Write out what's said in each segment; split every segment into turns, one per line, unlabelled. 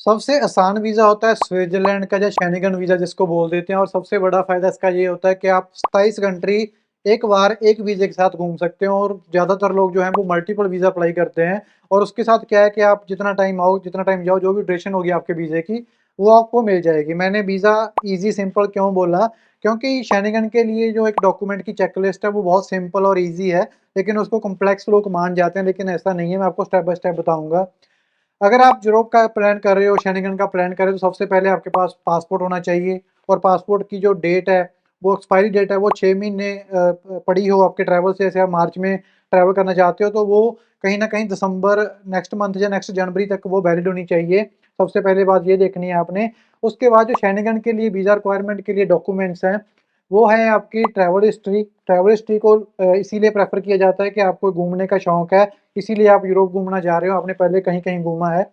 सबसे आसान वीज़ा होता है स्विट्ज़रलैंड का या शेंगेन वीज़ा जिसको बोल देते हैं, और सबसे बड़ा फ़ायदा इसका ये होता है कि आप 27 कंट्री एक बार एक वीज़े के साथ घूम सकते हो, और ज़्यादातर लोग जो हैं वो मल्टीपल वीज़ा अप्लाई करते हैं। और उसके साथ क्या है कि आप जितना टाइम आओ, जितना टाइम जाओ, जो भी ड्यूरेशन होगी आपके वीज़े की, वो आपको मिल जाएगी। मैंने वीज़ा ईज़ी सिंपल क्यों बोला? क्योंकि शेंगेन के लिए जो एक डॉक्यूमेंट की चेकलिस्ट है वो बहुत सिंपल और ईज़ी है, लेकिन उसको कॉम्प्लेक्स लोग मान जाते हैं, लेकिन ऐसा नहीं है। मैं आपको स्टेप बाय स्टेप बताऊँगा। अगर आप यूरोप का प्लान कर रहे हो, शेंगेन का प्लान कर रहे हो, तो सबसे पहले आपके पास पासपोर्ट होना चाहिए। और पासपोर्ट की जो डेट है, वो एक्सपायरी डेट है, वो 6 महीने पड़ी हो आपके ट्रैवल से। जैसे आप मार्च में ट्रैवल करना चाहते हो, तो वो कहीं न कहीं दिसंबर नेक्स्ट मंथ या नेक्स्ट जनवरी तक वो वैलिड होनी चाहिए। सबसे पहले बात ये देखनी है आपने। उसके बाद जो शेंगेन के लिए वीज़ा रिक्वायरमेंट के लिए डॉक्यूमेंट्स हैं, वो है आपकी ट्रैवल हिस्ट्री। ट्रैवल हिस्ट्री को इसीलिए प्रेफ़र किया जाता है कि आपको घूमने का शौक है, इसीलिए आप यूरोप घूमना जा रहे हो, आपने पहले कहीं-कहीं घूमा है।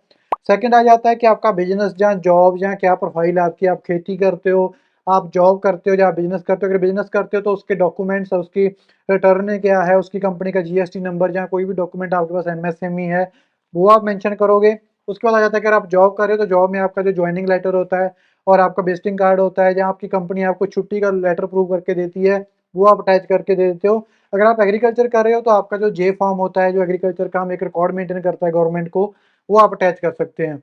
सेकंड आ जाता है कि आपका बिज़नेस जहाँ जॉब जहाँ क्या प्रोफ़ाइल है आपकी, आप खेती करते हो, आप जॉब करते हो या बिज़नेस करते हो। अगर बिज़नेस करते हो तो उसके डॉक्यूमेंट्स, उसकी रिटर्न क्या है, उसकी कंपनी का जीएसटी नंबर, जहाँ कोई भी डॉक्यूमेंट आपके पास एमएसएमई है, वो आप मेंशन करोगे। उसके बाद आ जाता है, अगर आप जॉब कर रहे हो तो जॉब में आपका जो जॉइनिंग लेटर होता है और आपका विज़िटिंग कार्ड होता है, जहाँ आपकी कंपनी आपको छुट्टी का लेटर प्रूव करके देती है, वो आप अटैच करके दे देते हो। अगर आप एग्रीकल्चर कर रहे हो तो आपका जो जे फॉर्म होता है, जो एग्रीकल्चर का हम एक रिकॉर्ड मेंटेन करता है गवर्नमेंट को, वो आप अटैच कर सकते हैं।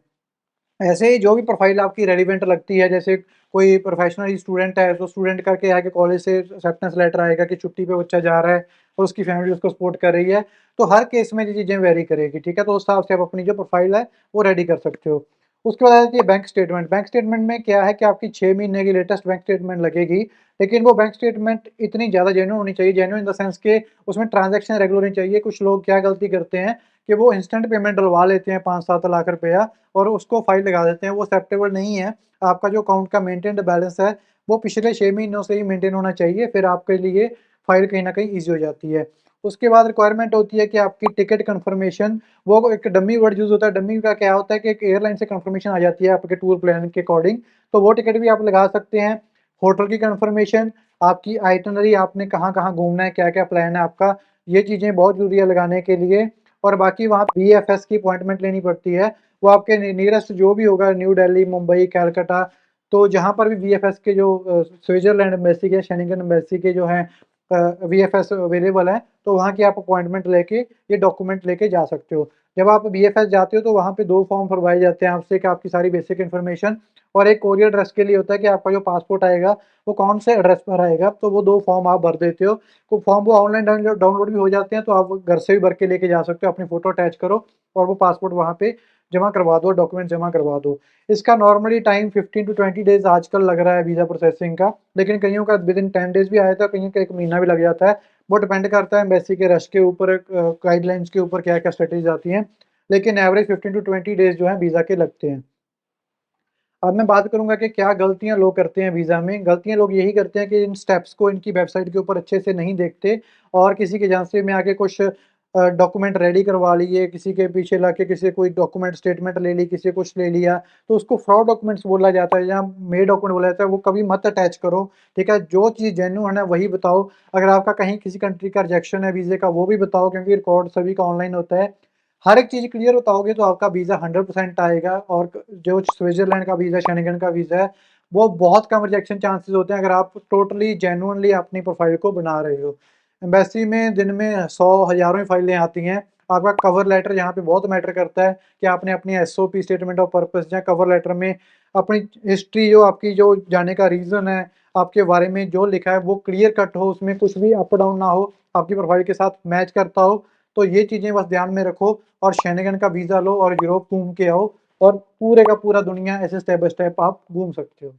ऐसे ही जो भी प्रोफ़ाइल आपकी रेलेवेंट लगती है, जैसे कोई प्रोफ़ेशनल स्टूडेंट है, तो स्टूडेंट का क्या है कि कॉलेज से एक्सेप्टेंस लेटर आएगा कि छुट्टी पे बच्चा जा रहा है और उसकी फैमिली उसको सपोर्ट कर रही है। तो हर केस में ये चीज़ें वेरी करेगी, ठीक है? तो उस हिसाब से आप अपनी जो प्रोफ़ाइल है, वो रेडी कर सकते हो। उसके बाद आ जाती है बैंक स्टेटमेंट। बैंक स्टेटमेंट में क्या है कि आपकी 6 महीने की लेटेस्ट बैंक स्टेटमेंट लगेगी, लेकिन वो बैंक स्टेटमेंट इतनी ज़्यादा जेन्युइन होनी चाहिए, जेन्युइन इन द सेंस कि उसमें ट्रांज़ैक्शन रेगुलर होनी चाहिए। कुछ लोग क्या गलती करते हैं कि वो इंस्टेंट पेमेंट डलवा लेते हैं 5-7 लाख रुपया, और उसको फाइल लगा देते हैं, वो एक्सेप्टेबल नहीं है। आपका जो अकाउंट का मेंटेन्ड बैलेंस है, वो पिछले 6 महीनों से ही मेंटेन होना चाहिए, फिर आपके लिए फाइल कहीं न कहीं ईज़ी हो जाती है। उसके बाद रिक्वायरमेंट होती है कि आपकी टिकट कन्फर्मेशन, वो एक डमी वर्ड यूज़ होता है। डमी का क्या होता है कि एक एयरलाइन से कन्फर्मेशन आ जाती है आपके टूर प्लान के अकॉर्डिंग, तो वो टिकट भी आप लगा सकते हैं। होटल की कन्फर्मेशन, आपकी आइटिनरी, आपने कहाँ-कहाँ घूमना है, क्या-क्या प्लान है आपका, ये चीज़ें बहुत ज़रूरी है लगाने के लिए। और बाकी वहाँ बीएफएस की अपॉइंटमेंट लेनी पड़ती है। वो आपके नियरेस्ट जो भी होगा, न्यू दिल्ली, मुंबई, कलकत्ता, तो जहाँ पर भी वीएफएस के जो स्विट्ज़रलैंड एम्बेसी के, शेंगेन एम्बेसी के जो हैं वीएफएस अवेलेबल हैं, तो वहाँ की आप अपॉइंटमेंट लेके ये डॉक्यूमेंट लेके जा सकते हो। जब आप वीएफएस जाते हो तो वहाँ पे 2 फॉर्म भरवाए जाते हैं आपसे, कि आपकी सारी बेसिक इन्फॉर्मेशन, और एक कोरियर एड्रेस के लिए होता है कि आपका जो पासपोर्ट आएगा वो कौन से एड्रेस पर आएगा, तो वो 2 फॉर्म आप भर देते हो। तो फॉर्म वो ऑनलाइन डाउनलोड भी हो जाते हैं, तो आप घर से भी भर के लेके जा सकते हो, अपनी फ़ोटो अटैच करो और वो पासपोर्ट वहाँ पे जमा करवा दो, डॉक्यूमेंट जमा करवा दो। इसका नॉर्मली टाइम 15 टू 20 डेज़ आजकल लग रहा है वीज़ा प्रोसेसिंग का, लेकिन कइयों का विदिन 10 डेज़ भी आया था, कइयों का 1 महीना भी लग जाता है। वो डिपेंड करता है एम्बेसी के रश के ऊपर, गाइडलाइंस के ऊपर क्या-क्या स्ट्रैटेजीज़ आती हैं, लेकिन एवरेज 15 टू 20 डेज़ जो हैं वीज़ा के लगते हैं। अब मैं बात करूँगा कि क्या गलतियाँ लोग करते हैं वीज़ा में। गलतियाँ लोग यही करते हैं कि इन स्टेप्स को इनकी वेबसाइट के ऊपर अच्छे से नहीं देखते, और किसी के एजेंसी में आके कुछ डॉक्यूमेंट रेडी करवा लिए, किसी के पीछे लग के किसी से कोई डॉक्यूमेंट स्टेटमेंट ले ली, किसी से कुछ ले लिया, तो उसको फ्रॉड डॉक्यूमेंट्स बोला जाता है, या मेड डॉक्यूमेंट बोला जाता है, वो कभी मत अटैच करो, ठीक है? जो चीज़ जेन्युइन है वही बताओ। अगर आपका कहीं किसी कंट्री का रिजेक्शन है वीज़े का, वो भी बताओ, क्योंकि रिकॉर्ड सभी का ऑनलाइन होता है। हर एक चीज़ क्लियर बताओगे तो आपका वीज़ा 100% आएगा, और जो स्विट्ज़रलैंड का वीज़ा, शेंगेन का वीज़ा है, वो बहुत कम रिजेक्शन चांसेस होते हैं, अगर आप टोटली जेन्युइनली अपनी प्रोफ़ाइल को बना रहे हो। एम्बेसी में दिन में 100 हज़ारों ही फाइलें आती हैं। आपका कवर लेटर यहाँ पे बहुत मैटर करता है, कि आपने अपनी एसओपी, स्टेटमेंट ऑफ पर्पस, या कवर लेटर में अपनी हिस्ट्री, जो आपकी जो जाने का रीज़न है, आपके बारे में जो लिखा है वो क्लियर कट हो, उसमें कुछ भी अप डाउन ना हो, आपकी प्रोफ़ाइल के साथ मैच करता हो। तो ये चीज़ें बस ध्यान में रखो, और शेंगेन का वीज़ा लो और यूरोप घूम के आओ, और पूरे का पूरा दुनिया ऐसे स्टेप बाय स्टेप आप घूम सकते हो।